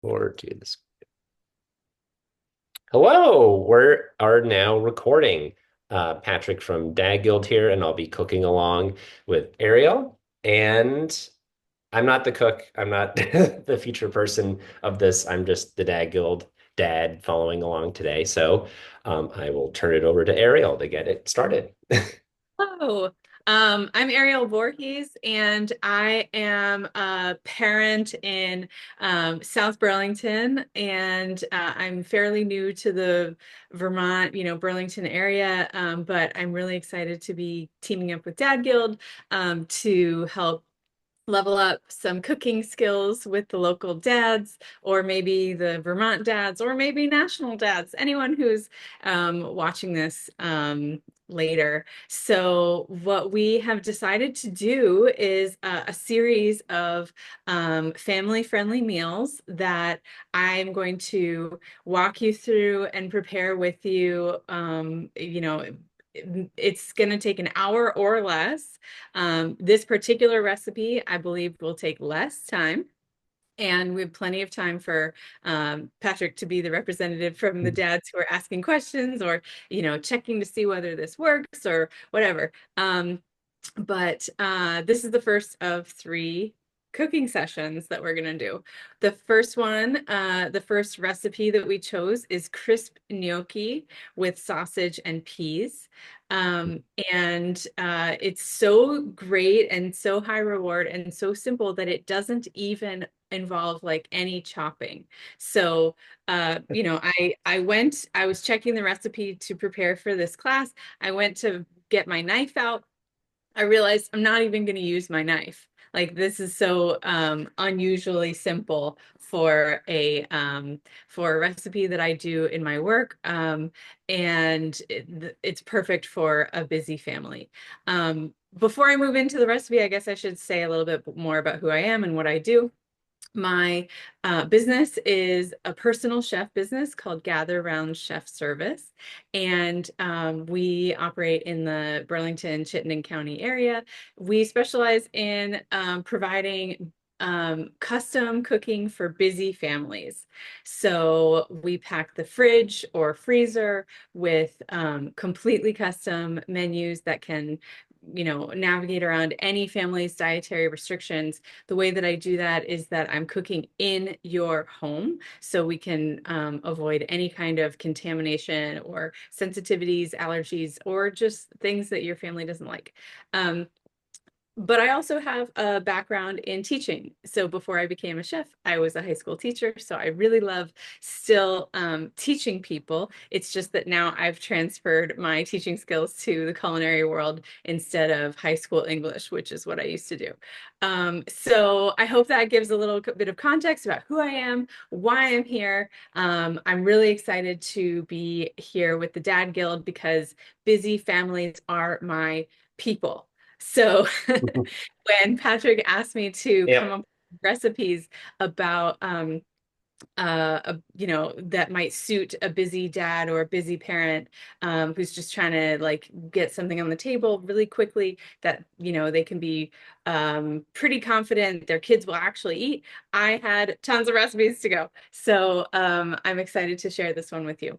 Or do this. Hello, we are now recording. Patrick from Dad Guild here, and I'll be cooking along with Ariel. And I'm not the cook. I'm not the feature person of this. I'm just the Dad Guild dad following along today. So I will turn it over to Ariel to get it started. Hello, I'm Ariel Voorhies, and I am a parent in South Burlington, and I'm fairly new to the Vermont, Burlington area, but I'm really excited to be teaming up with Dad Guild to help level up some cooking skills with the local dads, or maybe the Vermont dads, or maybe national dads, anyone who's watching this later. So, what we have decided to do is a series of family-friendly meals that I'm going to walk you through and prepare with you. It's going to take an hour or less. This particular recipe, I believe, will take less time. And we have plenty of time for Patrick to be the representative from the dads who are asking questions or, checking to see whether this works or whatever. But this is the first of three cooking sessions that we're going to do. The first one, the first recipe that we chose is crisp gnocchi with sausage and peas. Um, and it's so great and so high reward and so simple that it doesn't even involve like any chopping. So, I was checking the recipe to prepare for this class. I went to get my knife out. I realized I'm not even going to use my knife. Like this is so unusually simple for a recipe that I do in my work, and it's perfect for a busy family. Before I move into the recipe, I guess I should say a little bit more about who I am and what I do. My business is a personal chef business called Gather Round Chef Service. And we operate in the Burlington, Chittenden County area. We specialize in providing custom cooking for busy families. So we pack the fridge or freezer with completely custom menus that can navigate around any family's dietary restrictions. The way that I do that is that I'm cooking in your home so we can avoid any kind of contamination or sensitivities, allergies, or just things that your family doesn't like. Um, but I also have a background in teaching. So before I became a chef, I was a high school teacher. So I really love still teaching people. It's just that now I've transferred my teaching skills to the culinary world instead of high school English, which is what I used to do. So I hope that gives a little bit of context about who I am, why I'm here. I'm really excited to be here with the Dad Guild because busy families are my people. So when Patrick asked me to come Yep. up with recipes about that might suit a busy dad or a busy parent who's just trying to like get something on the table really quickly that they can be pretty confident their kids will actually eat. I had tons of recipes to go. So I'm excited to share this one with you.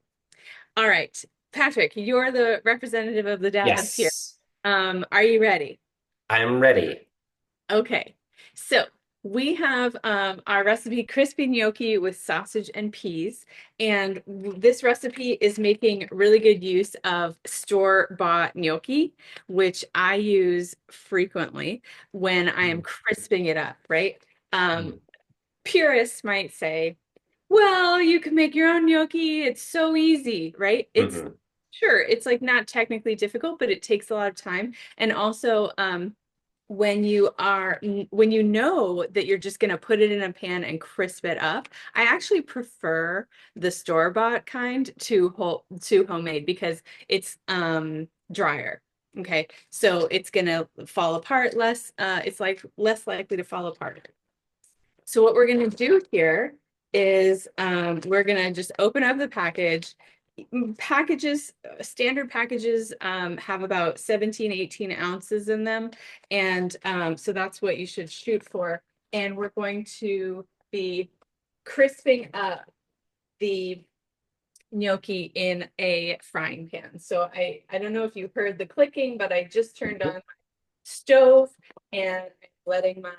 All right, Patrick, you're the representative of the dads here. Yes, Are you ready? I'm ready. Okay, so we have our recipe crispy gnocchi with sausage and peas. And this recipe is making really good use of store-bought gnocchi, which I use frequently when I am crisping it up, right? Um, Purists might say, well, you can make your own gnocchi. It's so easy, right? It's Mhm. sure, it's like not technically difficult, but it takes a lot of time. And also, when you know that you're just going to put it in a pan and crisp it up, I actually prefer the store-bought kind to homemade because it's drier. Okay, so it's gonna fall apart less. It's like less likely to fall apart. So what we're gonna do here is we're gonna just open up the package. Packages, standard packages have about 17, 18 ounces in them. And so that's what you should shoot for. And we're going to be crisping up the gnocchi in a frying pan. So I don't know if you heard the clicking, but I just turned on my stove and I'm letting my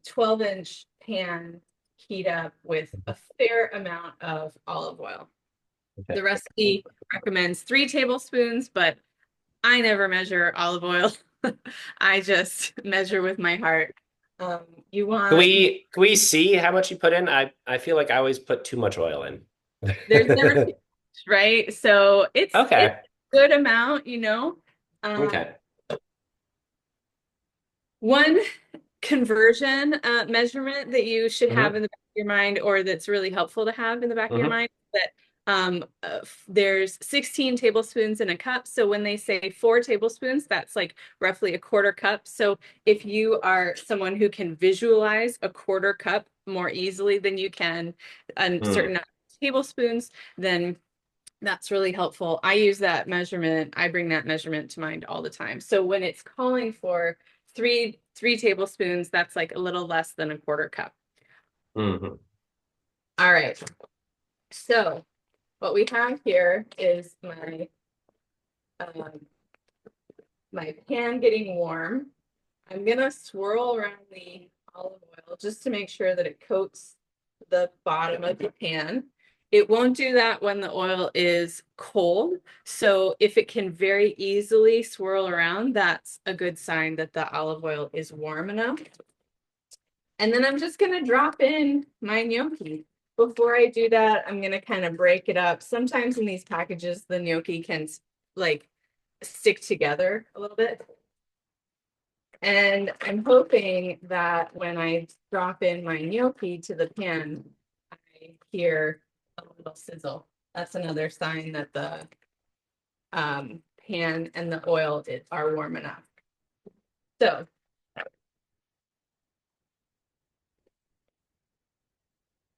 12-inch pan heat up with a fair amount of olive oil. Okay. The recipe recommends 3 tablespoons, but I never measure olive oil. I just measure with my heart. Um, you Can want, we see how much you put in? I feel like I always put too much oil in. there's never, right? So it's Okay. a good amount, you know. Um, Okay. one conversion measurement that you should have Hmm. in the back of your mind, or that's really helpful to have in the back of your Hmm. mind, that there's 16 tablespoons in a cup. So when they say 4 tablespoons, that's like roughly a quarter cup. So if you are someone who can visualize a quarter cup more easily than you can a certain Mm. number of tablespoons, then that's really helpful. I use that measurement. I bring that measurement to mind all the time. So when it's calling for three tablespoons, that's like a little less than a quarter cup. Hmm. All right. So what we have here is um, my pan getting warm. I'm gonna swirl around the olive oil just to make sure that it coats the bottom of the pan. It won't do that when the oil is cold. So if it can very easily swirl around, that's a good sign that the olive oil is warm enough. And then I'm just gonna drop in my gnocchi. Before I do that, I'm gonna kind of break it up. Sometimes in these packages, the gnocchi can like stick together a little bit. And I'm hoping that when I drop in my gnocchi to the pan, I hear a little sizzle. That's another sign that the pan and the oil are warm enough. So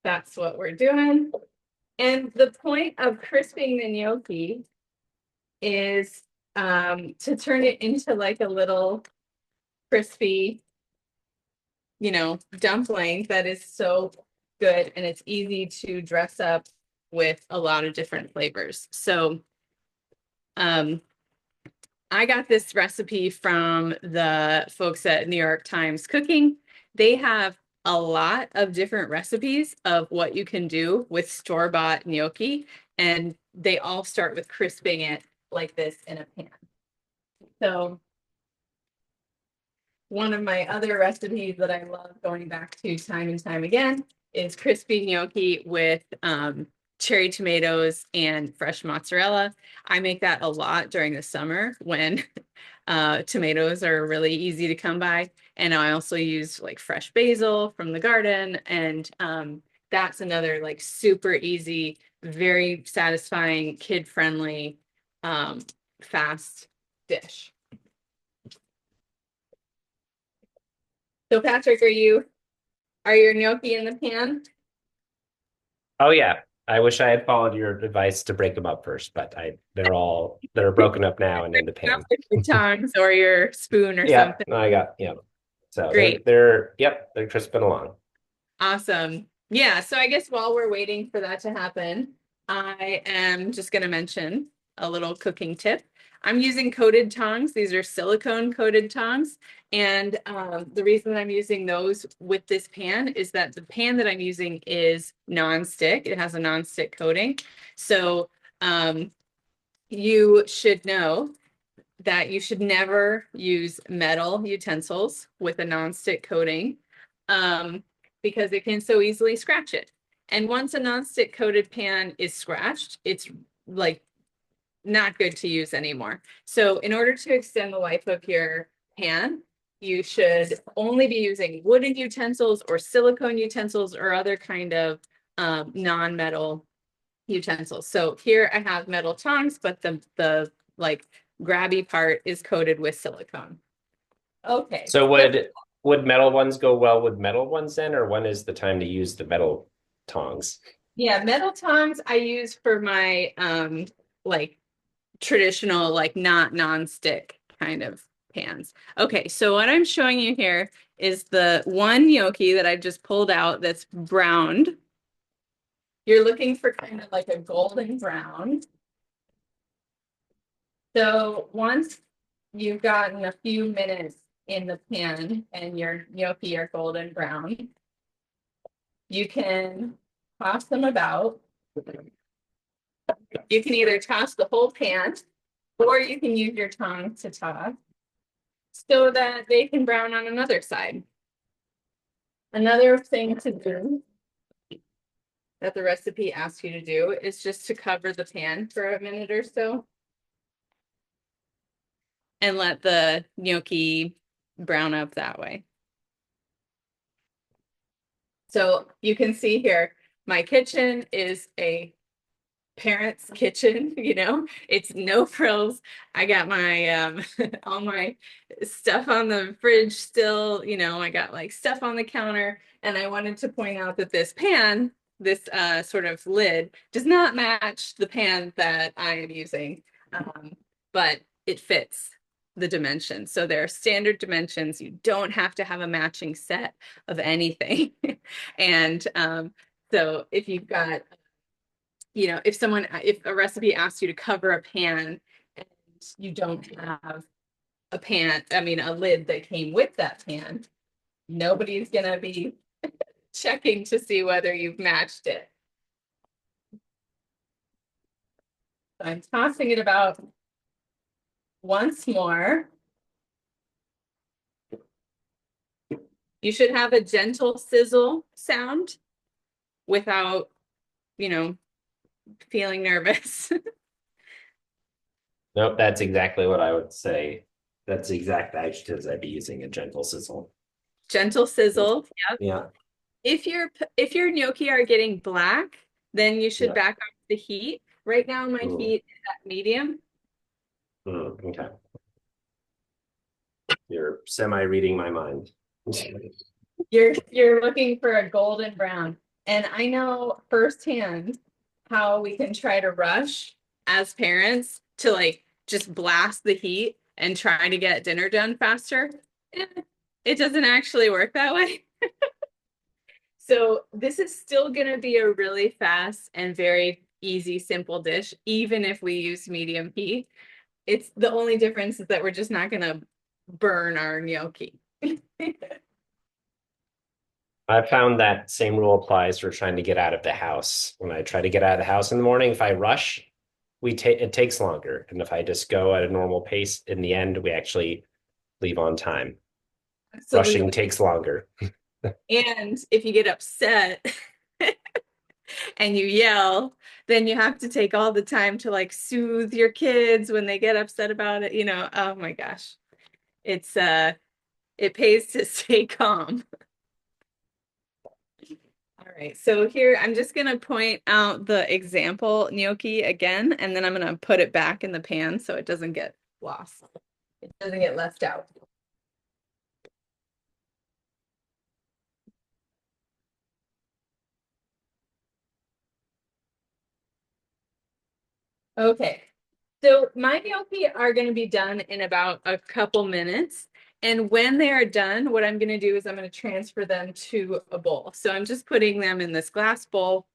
that's what we're doing. And the point of crisping the gnocchi is to turn it into like a little crispy, dumpling that is so good, and it's easy to dress up with a lot of different flavors. So um, I got this recipe from the folks at New York Times Cooking. They have a lot of different recipes of what you can do with store-bought gnocchi, and they all start with crisping it like this in a pan. So one of my other recipes that I love going back to time and time again is crispy gnocchi with cherry tomatoes and fresh mozzarella. I make that a lot during the summer when tomatoes are really easy to come by. And I also use like fresh basil from the garden. And that's another like super easy, very satisfying, kid-friendly, fast dish. So Patrick, are your gnocchi in the pan? Oh yeah. I wish I had followed your advice to break them up first, but they're broken up now and in the Not pan. with your tongs or your spoon or Yeah, something. no, I got yeah. So Great. they're crisping along. Awesome. Yeah, so I guess while we're waiting for that to happen, I am just going to mention a little cooking tip. I'm using coated tongs. These are silicone coated tongs. And the reason that I'm using those with this pan is that the pan that I'm using is non-stick. It has a non-stick coating. So you should know that you should never use metal utensils with a nonstick coating um, because it can so easily scratch it. And once a nonstick coated pan is scratched, it's like not good to use anymore. So in order to extend the life of your pan, you should only be using wooden utensils or silicone utensils or other kind of non-metal utensils. So here I have metal tongs, but the like grabby part is coated with silicone. Okay, So so would metal ones go well with metal ones then, or when is the time to use the metal tongs? yeah, metal tongs I use for my like traditional, like not non-stick kind of pans. Okay, so what I'm showing you here is the one gnocchi that I just pulled out that's browned. You're looking for kind of like a golden brown. So once you've gotten a few minutes in the pan and your gnocchi are golden brown, you can toss them about. You can either toss the whole pan or you can use your tongue to toss so that they can brown on another side. Another thing to do that the recipe asks you to do is just to cover the pan for a minute or so and let the gnocchi brown up that way. So you can see here, my kitchen is a parent's kitchen, it's no frills. I got my all my stuff on the fridge still, I got like stuff on the counter, and I wanted to point out that this pan, this sort of lid, does not match the pan that I am using, but it fits the dimensions. So there are standard dimensions. You don't have to have a matching set of anything. And so if you've got, if a recipe asks you to cover a pan and you don't have a lid that came with that pan, nobody's gonna be checking to see whether you've matched it. So I'm tossing it about once more. You should have a gentle sizzle sound without, feeling nervous. Nope, that's exactly what I would say. That's the exact adjectives I'd be using, a gentle sizzle. Gentle sizzle. Yep. Yeah, If your gnocchi are getting black, then you should yeah. back off the heat. Right now, my heat is at medium. Okay. You're semi-reading my mind. You're looking for a golden brown. And I know firsthand how we can try to rush as parents to like just blast the heat and try to get dinner done faster. Eh, It doesn't actually work that way. So this is still going to be a really fast and very easy, simple dish, even if we use medium heat. It's the only difference is that we're just not going to burn our gnocchi. I found that same rule applies for trying to get out of the house. When I try to get out of the house in the morning, if I rush, it takes longer. And if I just go at a normal pace, in the end, we actually leave on time. Rushing Absolutely. takes longer. And if you get upset and you yell, then you have to take all the time to like soothe your kids when they get upset about it. Oh my gosh. It's it pays to stay calm. All right, so here I'm just gonna point out the example gnocchi again, and then I'm gonna put it back in the pan so it doesn't get lost. It doesn't get left out. Okay, so my gnocchi are going to be done in about a couple minutes. And when they are done, what I'm going to do is I'm going to transfer them to a bowl. So I'm just putting them in this glass bowl.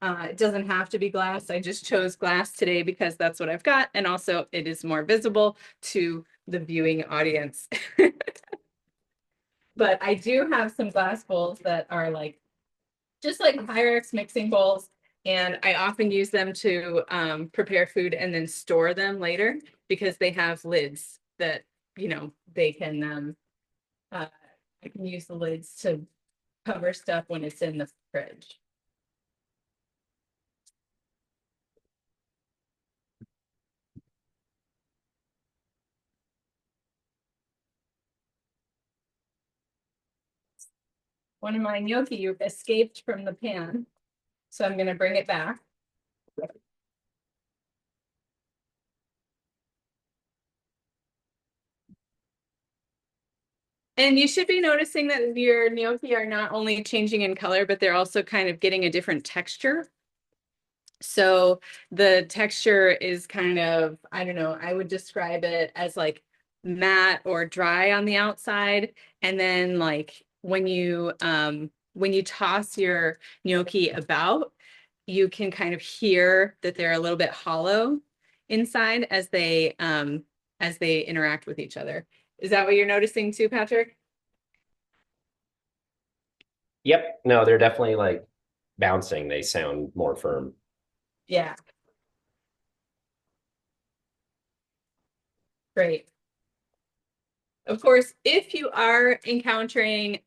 It doesn't have to be glass. I just chose glass today because that's what I've got. And also it is more visible to the viewing audience. But I do have some glass bowls that are like just like Pyrex mixing bowls. And I often use them to prepare food and then store them later because they have lids that, they can, I can use the lids to cover stuff when it's in the fridge. One of my gnocchi escaped from the pan, so I'm going to bring it back. And you should be noticing that your gnocchi are not only changing in color, but they're also kind of getting a different texture. So the texture is kind of, I don't know, I would describe it as like matte or dry on the outside. And then like when you toss your gnocchi about, you can kind of hear that they're a little bit hollow inside as they interact with each other. Is that what you're noticing too, Patrick? Yep. No, they're definitely like bouncing. They sound more firm. Yeah, great. Of course, if you are encountering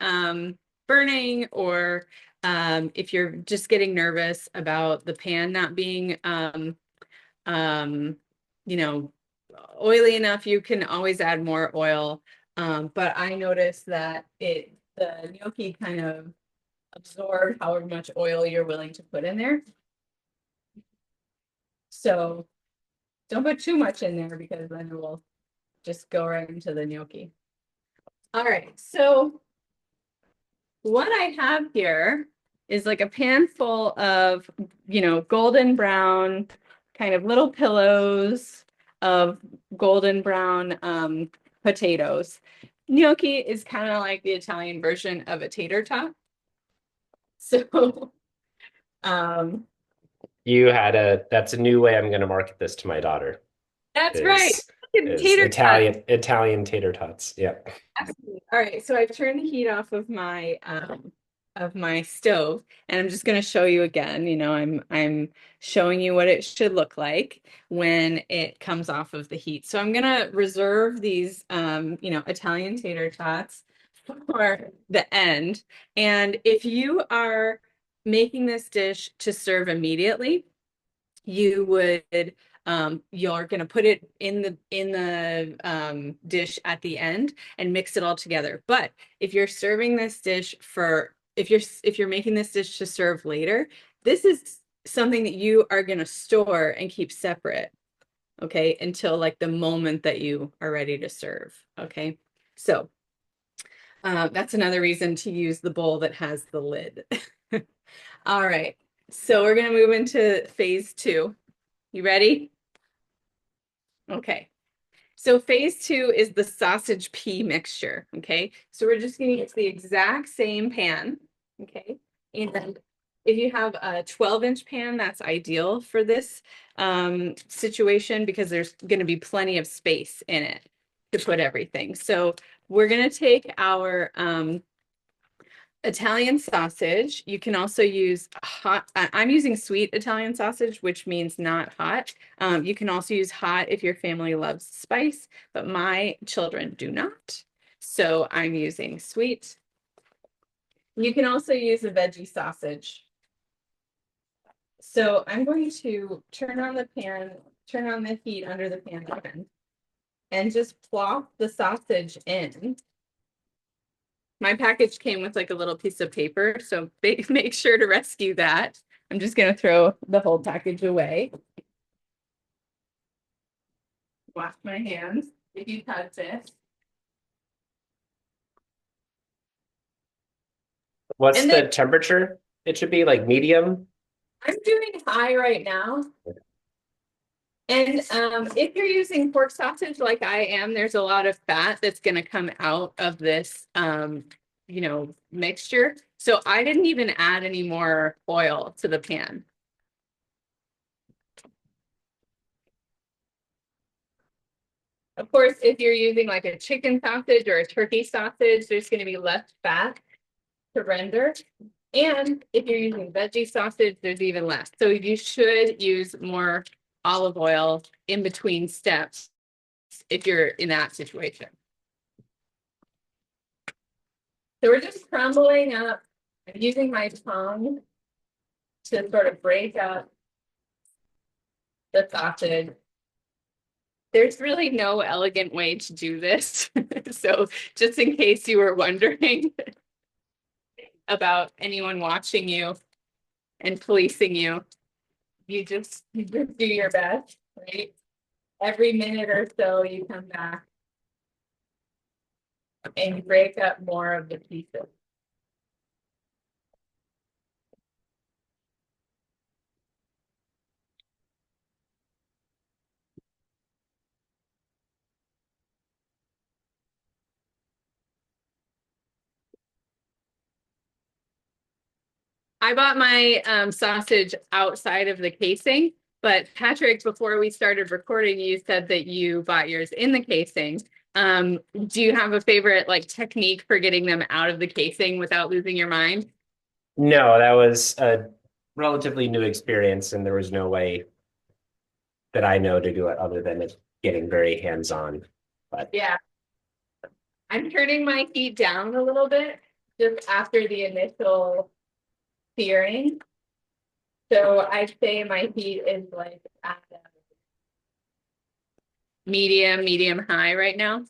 burning or if you're just getting nervous about the pan not being um, you know, oily enough, you can always add more oil. But I noticed that the gnocchi kind of absorb however much oil you're willing to put in there. So don't put too much in there because then it will just go right into the gnocchi. All right, so what I have here is like a pan full of, golden brown, kind of little pillows of golden brown potatoes. Gnocchi is kind of like the Italian version of a tater tot. So, um, That's a new way I'm going to market this to my daughter that's right. is is Tater tot. Italian tater tots. Yep. Absolutely. All right, so I've turned the heat off of my stove, and I'm just going to show you again. I'm showing you what it should look like when it comes off of the heat. So I'm going to reserve these Italian tater tots for the end. And if you are making this dish to serve immediately, you would you're going to put it in the dish at the end and mix it all together. But if you're serving this dish for if you're making this dish to serve later, this is something that you are going to store and keep separate, okay, until like the moment that you are ready to serve. Okay, so that's another reason to use the bowl that has the lid. All right, so we're going to move into phase two. You ready? Okay. So phase two is the sausage pea mixture. Okay. So we're just going to use the exact same pan. Okay. And if you have a 12-inch pan, that's ideal for this situation because there's going to be plenty of space in it to put everything. So we're going to take our Italian sausage. You can also use hot. I'm using sweet Italian sausage, which means not hot. You can also use hot if your family loves spice, but my children do not. So I'm using sweet. You can also use a veggie sausage. So I'm going to turn on turn on the heat under the pan again, and just plop the sausage in. My package came with like a little piece of paper, so make sure to rescue that. I'm just going to throw the whole package away. Wash my hands if you touch it. What's And then the temperature? It should be like medium. I'm doing high right now. And if you're using pork sausage like I am, there's a lot of fat that's going to come out of this, mixture. So I didn't even add any more oil to the pan. Of course, if you're using like a chicken sausage or a turkey sausage, there's going to be less fat to render. And if you're using veggie sausage, there's even less. So you should use more olive oil in between steps if you're in that situation. So we're just crumbling up. I'm using my tongue to sort of break up the sausage. There's really no elegant way to do this. So just in case you were wondering about anyone watching you and policing you, you just do your best, right? Every minute or so you come back and you break up more of the pieces. I bought my sausage outside of the casing, but Patrick, before we started recording, you said that you bought yours in the casing. Do you have a favorite like technique for getting them out of the casing without losing your mind? No, that was a relatively new experience, and there was no way that I know to do it other than it getting very hands-on. But Yeah, I'm turning my heat down a little bit just after the initial searing. So I'd say my heat is like at a medium high right now.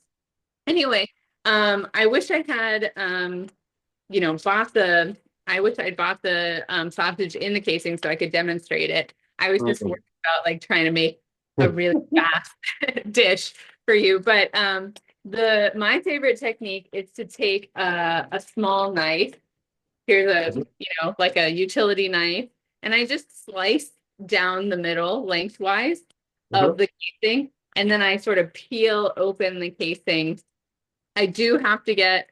Anyway, I wish I had bought the I wish I'd bought the sausage in the casing so I could demonstrate it. I was just Mhm. worried about like trying to make a really fast dish for you. But the my favorite technique is to take a small knife. Here's a, like a utility knife, and I just slice down the middle lengthwise of Mhm. the casing, and then I sort of peel open the casing. I do have to get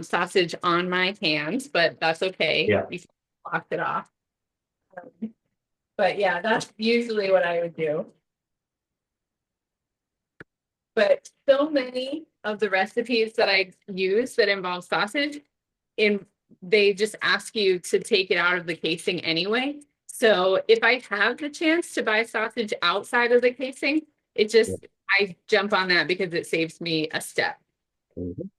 sausage on my hands, but that's okay. Yeah. You can block it off. But yeah, that's usually what I would do. But so many of the recipes that I use that involve sausage, in they just ask you to take it out of the casing anyway. So if I have the chance to buy sausage outside of the casing, it Yeah. just I jump on that because it saves me a step. Mhm.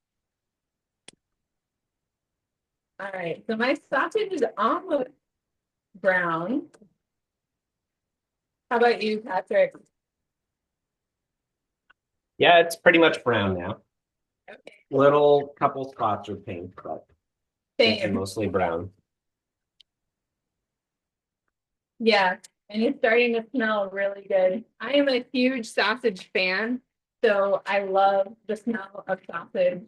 All right, so my sausage is almost brown. How about you, Patrick? Yeah, it's pretty much brown now. Okay. Little couple spots are pink, but definitely Same. mostly brown. Yeah, and it's starting to smell really good. I am a huge sausage fan, so I love the smell of sausage.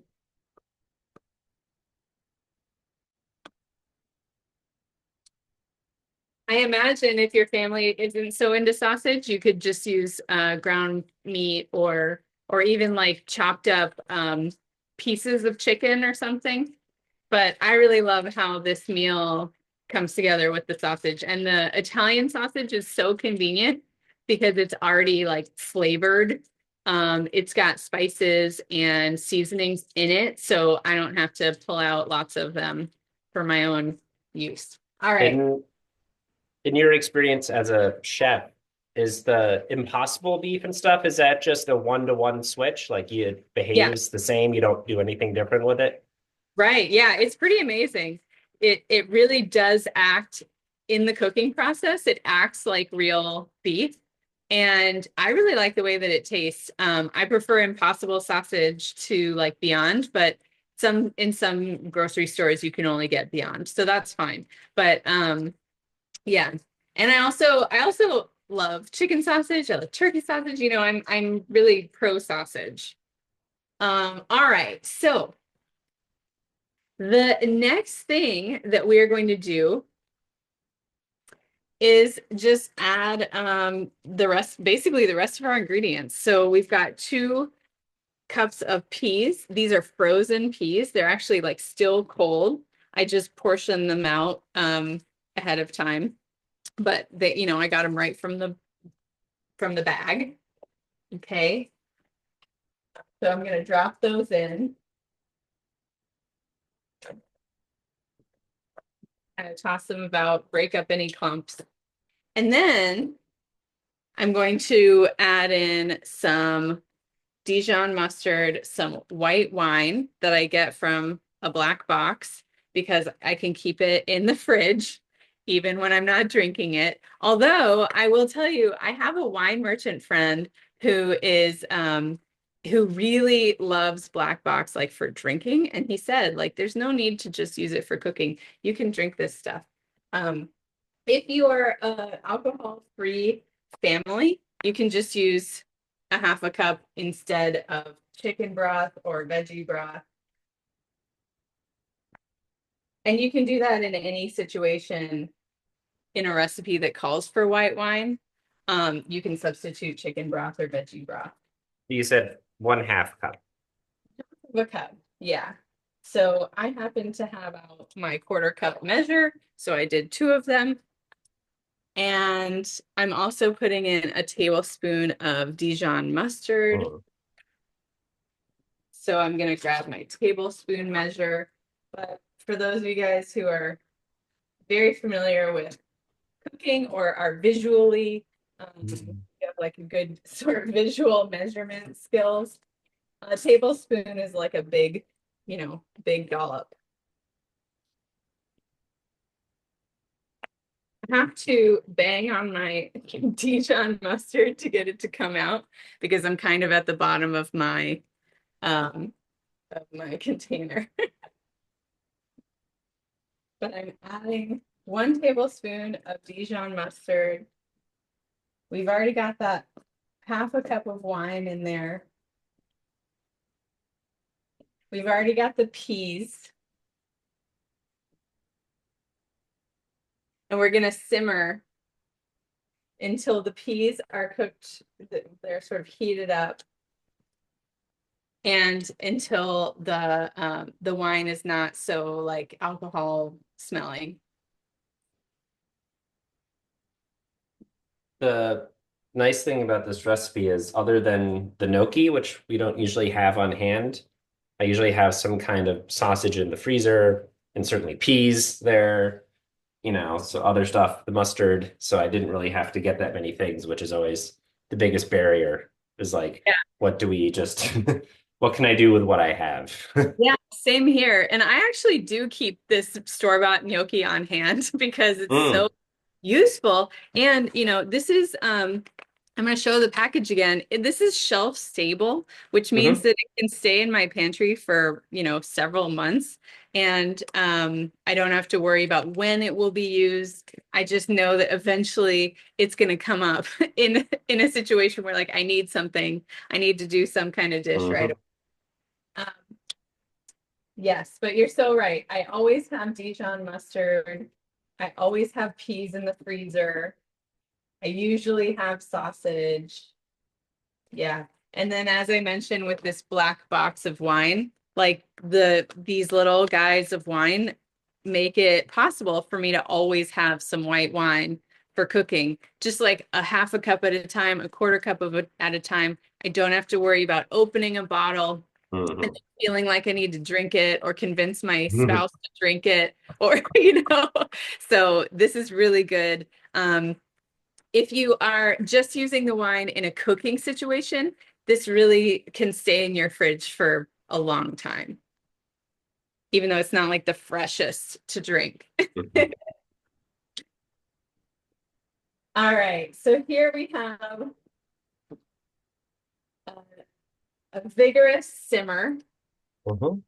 I imagine if your family isn't so into sausage, you could just use ground meat or even like chopped up pieces of chicken or something. But I really love how this meal comes together with the sausage. And the Italian sausage is so convenient because it's already like flavored. It's got spices and seasonings in it, so I don't have to pull out lots of them for my own use. All right. In in your experience as a chef, is the impossible beef and stuff, is that just a one-to-one switch? Like it Yeah. behaves the same, you don't do anything different with it? Right. Yeah, it's pretty amazing. It really does act in the cooking process. It acts like real beef. And I really like the way that it tastes. I prefer Impossible sausage to like Beyond, but some grocery stores you can only get Beyond. So that's fine. But yeah. And I also love chicken sausage. I love turkey sausage. I'm really pro sausage. All right. So the next thing that we are going to do is just add basically the rest of our ingredients. So we've got 2 cups of peas. These are frozen peas. They're actually like still cold. I just portioned them out ahead of time, but I got them right from the bag. Okay, so I'm gonna drop those in and toss them about, break up any clumps. And then I'm going to add in some Dijon mustard, some white wine that I get from a black box because I can keep it in the fridge even when I'm not drinking it. Although I will tell you, I have a wine merchant friend who is who really loves black box like for drinking, and he said like there's no need to just use it for cooking. You can drink this stuff. Um, if you are a alcohol-free family, you can just use a half a cup instead of chicken broth or veggie broth. And you can do that in any situation in a recipe that calls for white wine. You can substitute chicken broth or veggie broth. You said 1/2 cup. A cup. Yeah. So I happen to have out my quarter cup measure. So I did two of them. And I'm also putting in a tablespoon of Dijon mustard. Mm. So I'm going to grab my tablespoon measure. But for those of you guys who are very familiar with cooking or are visually, you have like a good sort of visual measurement skills, a tablespoon is like a big, big dollop. I have to bang on my Dijon mustard to get it to come out because I'm kind of at the bottom um of my container. But I'm adding 1 tablespoon of Dijon mustard. We've already got that half a cup of wine in there. We've already got the peas. And we're going to simmer until the peas are cooked, they're sort of heated up, and until the wine is not so like alcohol smelling. The nice thing about this recipe is, other than the gnocchi, which we don't usually have on hand, I usually have some kind of sausage in the freezer and certainly peas there, so other stuff, the mustard. So I didn't really have to get that many things, which is always the biggest barrier, is like, Yeah. what do we just, what can I do with what I have? Yeah, same here. And I actually do keep this store-bought gnocchi on hand because it's so Mm, useful. And this is I'm going to show the package again. This is shelf stable, which means hmm that it can stay in my pantry for, several months. And I don't have to worry about when it will be used. I just know that eventually it's going to come up in a situation where like I need something, I need to do some kind of dish right hmm away. Um, yes, but you're so right. I always have Dijon mustard. I always have peas in the freezer. I usually have sausage. Yeah. And then as I mentioned with this black box of wine, like these little guys of wine make it possible for me to always have some white wine for cooking, just like a half a cup at a time, a quarter cup of it at a time. I don't have to worry about opening a bottle and hmm feeling like I need to drink it or convince my spouse to drink it or So this is really good. If you are just using the wine in a cooking situation, this really can stay in your fridge for a long time, even though it's not like the freshest to drink. All right, so here we have a, a vigorous simmer hmm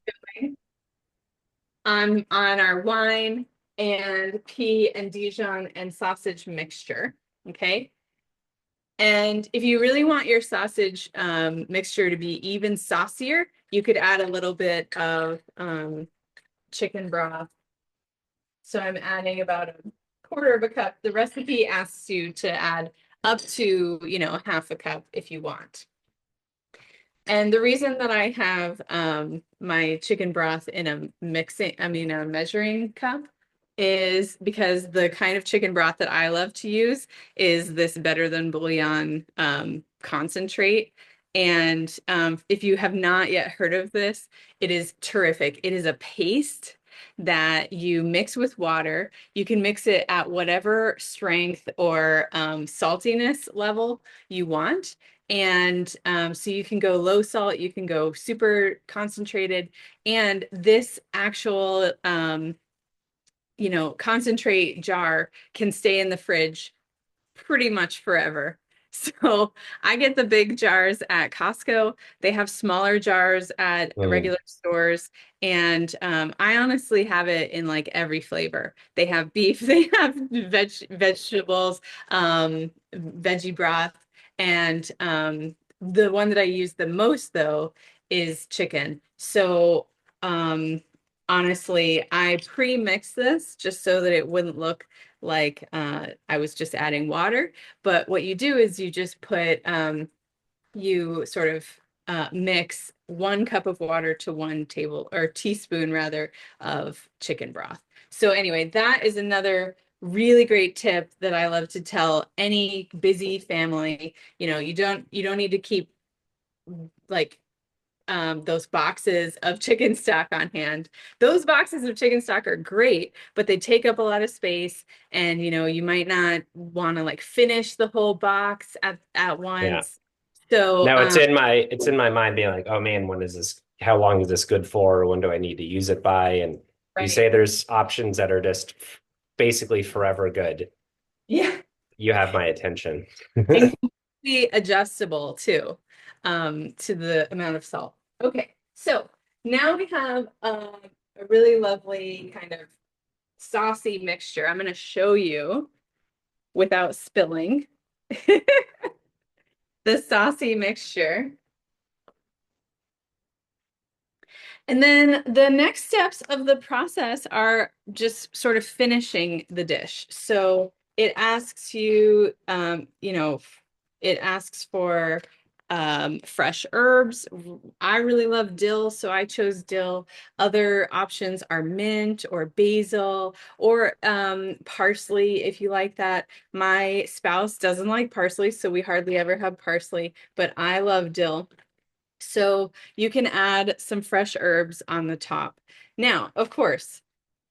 on our wine and pea and Dijon and sausage mixture. Okay. And if you really want your sausage mixture to be even saucier, you could add a little bit of chicken broth. So I'm adding about a quarter of a cup. The recipe asks you to add up to, half a cup if you want. And the reason that I have my chicken broth in a measuring cup is because the kind of chicken broth that I love to use is this better than bouillon concentrate. And if you have not yet heard of this, it is terrific. It is a paste that you mix with water. You can mix it at whatever strength or saltiness level you want. And so you can go low salt, you can go super concentrated, and this actual concentrate jar can stay in the fridge pretty much forever. So I get the big jars at Costco. They have smaller jars at Mm. regular stores. And I honestly have it in like every flavor. They have beef, they have vegetables, veggie broth. And the one that I use the most though is chicken. So honestly, I pre-mix this just so that it wouldn't look like I was just adding water. But what you do is you just put, you sort of mix 1 cup of water to 1 teaspoon rather of chicken broth. So anyway, that is another really great tip that I love to tell any busy family. You don't need to keep like those boxes of chicken stock on hand. Those boxes of chicken stock are great, but they take up a lot of space, and you might not want to like finish the whole box at Yeah. once. So, Now it's in my mind being like, oh man, when is this? How long is this good for? When do I need to use it by? And you right. say there's options that are just basically forever good. Yeah. You have my attention. And completely adjustable too, to the amount of salt. Okay, so now we have a really lovely kind of saucy mixture. I'm going to show you without spilling the saucy mixture. And then the next steps of the process are just sort of finishing the dish. So it asks you, it asks for fresh herbs. I really love dill, so I chose dill. Other options are mint or basil or parsley if you like that. My spouse doesn't like parsley, so we hardly ever have parsley, but I love dill. So you can add some fresh herbs on the top. Now, of course,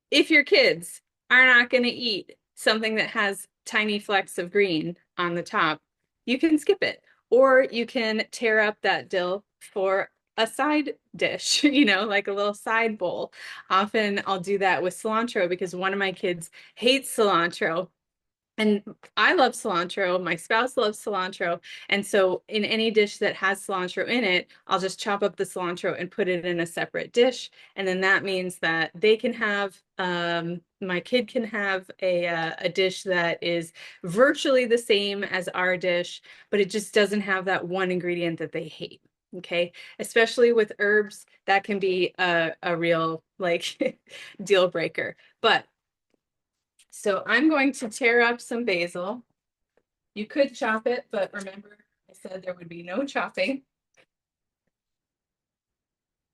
if your kids are not going to eat something that has tiny flecks of green on the top, you can skip it. Or you can tear up that dill for a side dish, like a little side bowl. Often I'll do that with cilantro because one of my kids hates cilantro. And I love cilantro. My spouse loves cilantro. And so in any dish that has cilantro in it, I'll just chop up the cilantro and put it in a separate dish. And then that means that they can have, my kid can have a dish that is virtually the same as our dish, but it just doesn't have that one ingredient that they hate. Okay. Especially with herbs, that can be a real like deal breaker. But so I'm going to tear up some basil. You could chop it, but remember I said there would be no chopping.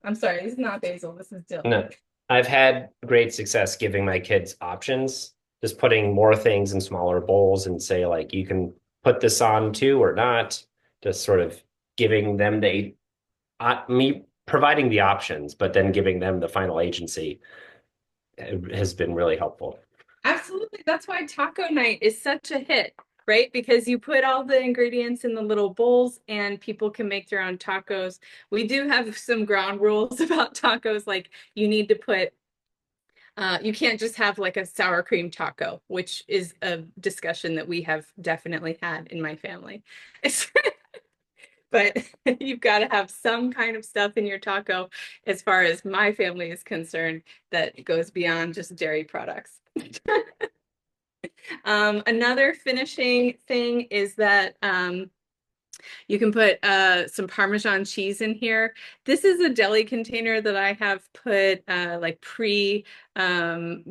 I'm sorry, this is not basil, this is dill. No, I've had great success giving my kids options, just putting more things in smaller bowls and say like you can put this on too or not, just sort of giving them me providing the options, but then giving them the final agency has been really helpful. Absolutely. That's why taco night is such a hit, right? Because you put all the ingredients in the little bowls and people can make their own tacos. We do have some ground rules about tacos, like you need to put you can't just have like a sour cream taco, which is a discussion that we have definitely had in my family. But you've got to have some kind of stuff in your taco, as far as my family is concerned, that goes beyond just dairy products. Another finishing thing is that you can put some Parmesan cheese in here. This is a deli container that I have put like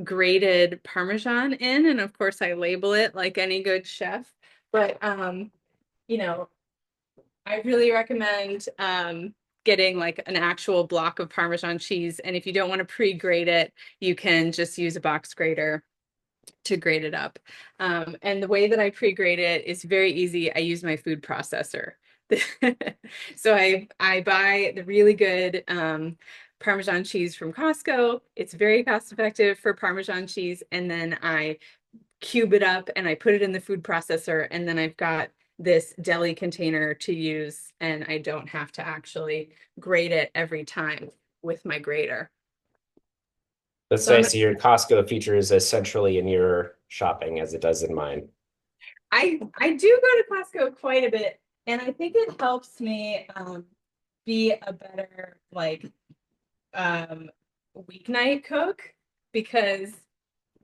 grated Parmesan in, and of course I label it like any good chef. But you know, I really recommend getting like an actual block of Parmesan cheese. And if you don't want to pre-grate it, you can just use a box grater to grate it up. And the way that I pre-grate it is very easy. I use my food processor. So I buy the really good Parmesan cheese from Costco. It's very cost effective for Parmesan cheese. And then I cube it up and I put it in the food processor. And then I've got this deli container to use, and I don't have to actually grate it every time with my grater. That's So I'm nice. Your Costco feature is as centrally in your shopping as it does in mine. I do go to Costco quite a bit, and I think it helps me be a better like um weeknight cook, because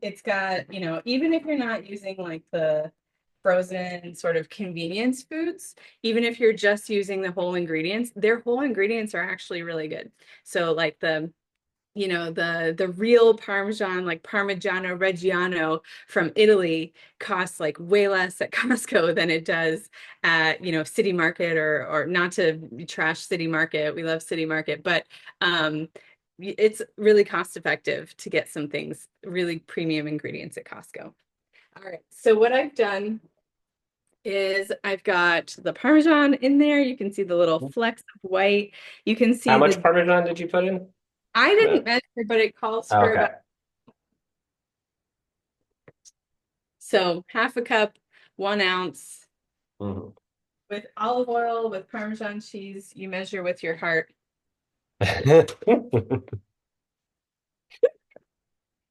it's got, even if you're not using like the frozen sort of convenience foods, even if you're just using the whole ingredients, their whole ingredients are actually really good. So like the real Parmesan, like Parmigiano Reggiano from Italy, costs like way less at Costco than it does at, City Market, or not to trash City Market. We love City Market, but it's really cost effective to get some things, really premium ingredients at Costco. All right. So what I've done is I've got the Parmesan in there. You can see the little flecks of white. You can How see much the Parmesan did you put in? I didn't About. measure, but it calls Oh, for okay. about, so half a cup, 1 ounce Mhm. with olive oil, with Parmesan cheese. You measure with your heart.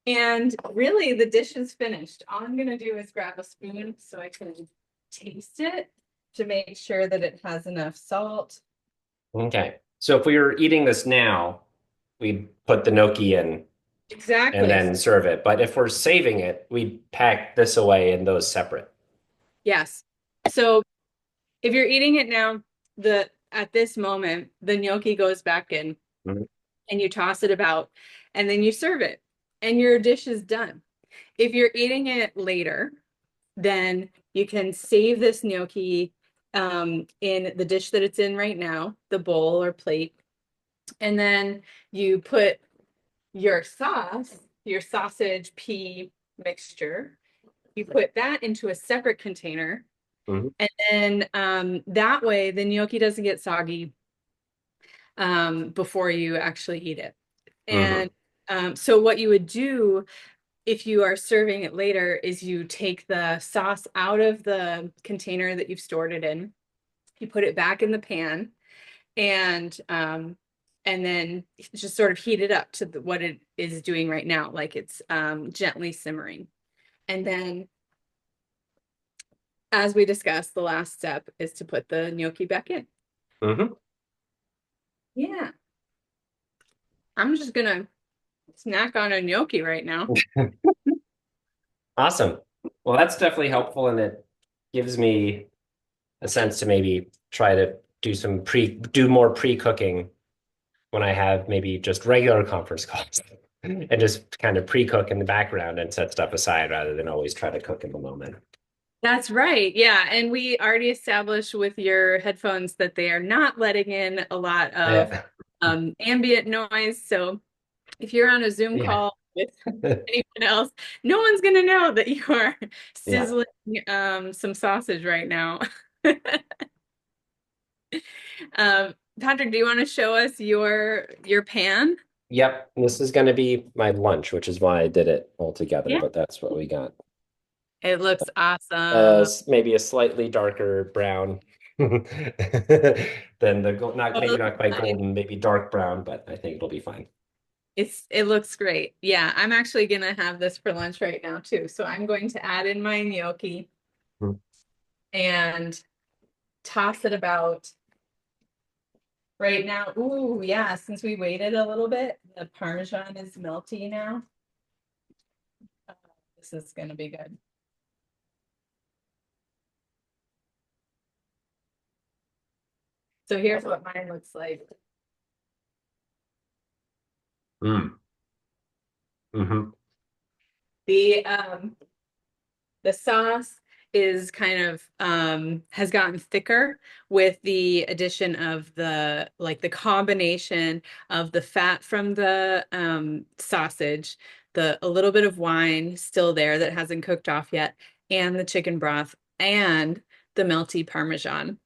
And really, the dish is finished. All I'm going to do is grab a spoon so I can taste it to make sure that it has enough salt. Okay. So if we were eating this now, we'd put the gnocchi in and Exactly. then serve it. But if we're saving it, we'd pack this away and those separate. Yes. So if you're eating it now, the at this moment, the gnocchi goes back in Mhm. and you toss it about and then you serve it and your dish is done. If you're eating it later, then you can save this gnocchi in the dish that it's in right now, the bowl or plate, and then you put your sauce, your sausage pea mixture, you put that into a separate container, Mhm. and then that way the gnocchi doesn't get soggy before you actually eat it. And Mhm. so what you would do if you are serving it later is you take the sauce out of the container that you've stored it in, you put it back in the pan, and then just sort of heat it up to what it is doing right now, like it's gently simmering. And then, as we discussed, the last step is to put the gnocchi back in. Mhm. Yeah, I'm just gonna snack on a gnocchi right now. Awesome. Well, that's definitely helpful, and it gives me a sense to maybe try to do more pre-cooking when I have maybe just regular conference calls and just kind of pre-cook in the background and set stuff aside rather than always try to cook in the moment. That's right. Yeah. And we already established with your headphones that they are not letting in a lot of Yeah. ambient noise. So if you're on a Zoom Yeah. call with anyone else, no one's going to know that you are Yeah. sizzling some sausage right now. Patrick, do you want to show us your pan? Yep. This is going to be my lunch, which is why I did it all together, Yeah. but that's what we got. It looks awesome. Maybe a slightly darker brown than not Oh, maybe not quite nice. golden, maybe dark brown, but I think it'll be fine. It looks great. Yeah, I'm actually gonna have this for lunch right now too. So I'm going to add in my gnocchi Mm. and toss it about right now. Ooh, yeah, since we waited a little bit, the Parmesan is melty now. Uh, This is gonna be good. So here's what mine looks like. Mm. Hmm. The the sauce is kind of has gotten thicker with the addition of the combination of the fat from the sausage, the a little bit of wine still there that hasn't cooked off yet, and the chicken broth and the melty Parmesan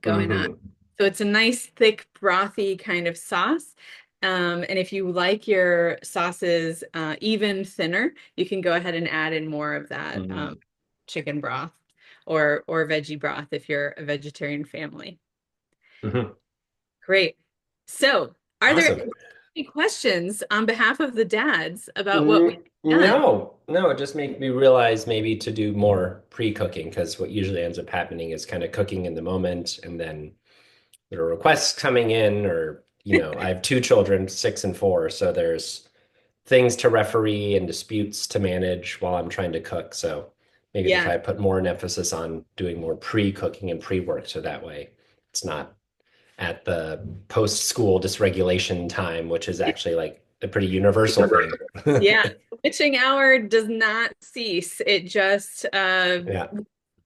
going on. Hmm. So it's a nice, thick, brothy kind of sauce. And if you like your sauces even thinner, you can go ahead and add in more of that Hmm. chicken broth or veggie broth if you're a vegetarian family. Hmm. Great. So, are there Awesome. any questions on behalf of the dads about what we've done? No, no, it just made me realize maybe to do more pre-cooking because what usually ends up happening is kind of cooking in the moment and then there are requests coming in or, I have two children, 6 and 4, so there's things to referee and disputes to manage while I'm trying to cook. So maybe to Yeah, try to put more an emphasis on doing more pre-cooking and pre-work so that way it's not at the post-school dysregulation time, which is actually like a pretty universal thing. Yeah, witching hour does not cease. It just Yeah.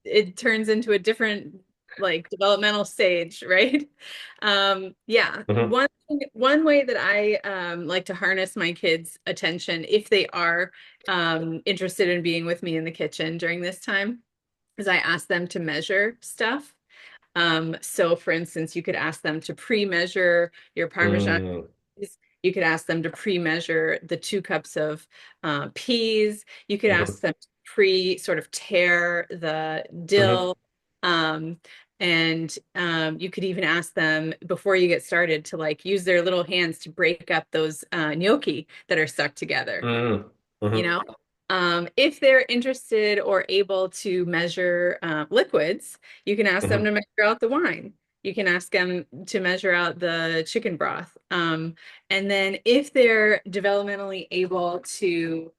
it turns into a different like developmental stage, right? Yeah, Hmm. one way that I like to harness my kids' attention if they are interested in being with me in the kitchen during this time is I ask them to measure stuff. So for instance, you could ask them to pre-measure your Parmesan Mm. cheese. You could ask them to pre-measure the 2 cups of peas. You could Hmm. ask them to sort of tear the Hmm. dill. Um, and you could even ask them before you get started to like use their little hands to break up those gnocchi that are stuck together, Mm. you Hmm. know? If they're interested or able to measure liquids, you can ask them to Hmm. measure out the wine. You can ask them to measure out the chicken broth. And then if they're developmentally able to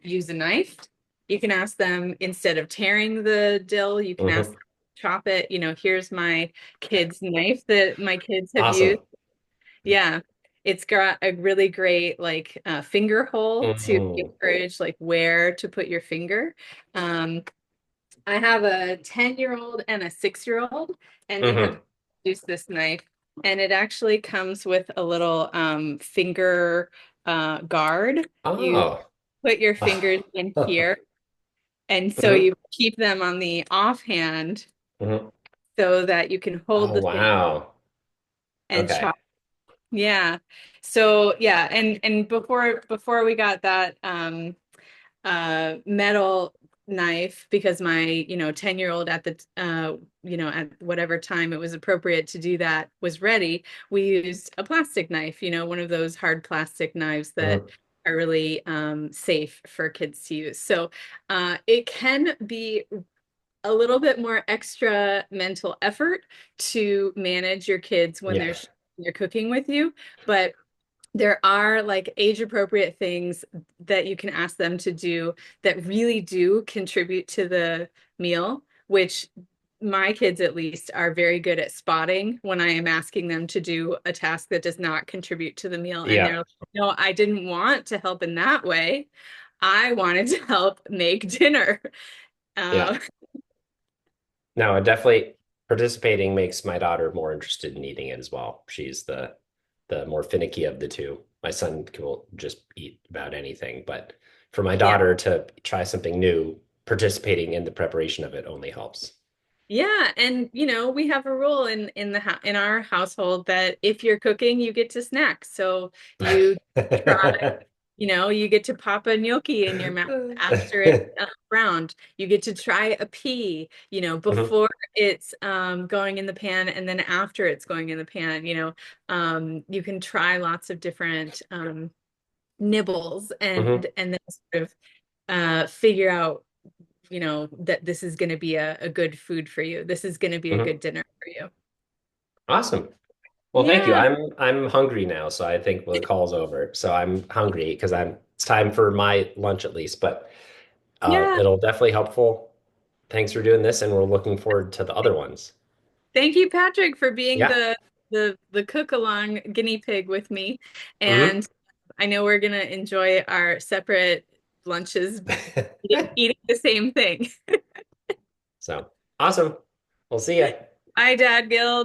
use a knife, you can ask them instead of tearing the dill, you can ask them Hmm. to chop it. Here's my kid's knife that my kids have used. Awesome. Yeah. It's got a really great like finger hole to Mm. encourage like where to put your finger. Um, I have a 10-year-old and a 6-year-old, and they have Hmm. used this knife. And it actually comes with a little finger guard. You Oh. put your fingers in here, and so Hmm. you keep them on the offhand Hmm. so that you can hold Oh, the thing wow. and Okay. chop. Yeah. So yeah, and before we got that metal knife because my 10-year-old at the at whatever time it was appropriate to do that was ready, we used a plastic knife, one of those hard plastic knives that Hmm. are really safe for kids to use. So it can be a little bit more extra mental effort to manage your kids when Yeah. they're cooking with you, but there are like age appropriate things that you can ask them to do that really do contribute to the meal, which my kids at least are very good at spotting when I am asking them to do a task that does not contribute to the meal. And they're Yeah. like, no, I didn't want to help in that way. I wanted to help make dinner. Yeah. Uh, No, it definitely participating makes my daughter more interested in eating it as well. She's the more finicky of the two. My son will just eat about anything, but for my yeah. daughter to try something new, participating in the preparation of it only helps. Yeah, and we have a rule in our household that if you're cooking, you get to snack. So you try, you get to pop a gnocchi in your mouth after it's browned. You get to try a pea, Mhm. before it's going in the pan and then after it's going in the pan. You can try lots of different nibbles Mhm. and then sort of figure out that this is going to be a good food for you. This is going to be a Mhm. good dinner for you. Awesome. Well, thank you. Yeah. I'm hungry now, so I think the call's over. So I'm hungry because it's time for my lunch at least, but Yeah. it'll definitely helpful. Thanks for doing this, and we're looking forward to the other ones. Thank you, Patrick, for being Yeah. the cook along guinea pig with me. Hmm. And I know we're gonna enjoy our separate lunches, eating the same thing. So awesome. We'll see ya. Bye, Dad Gil.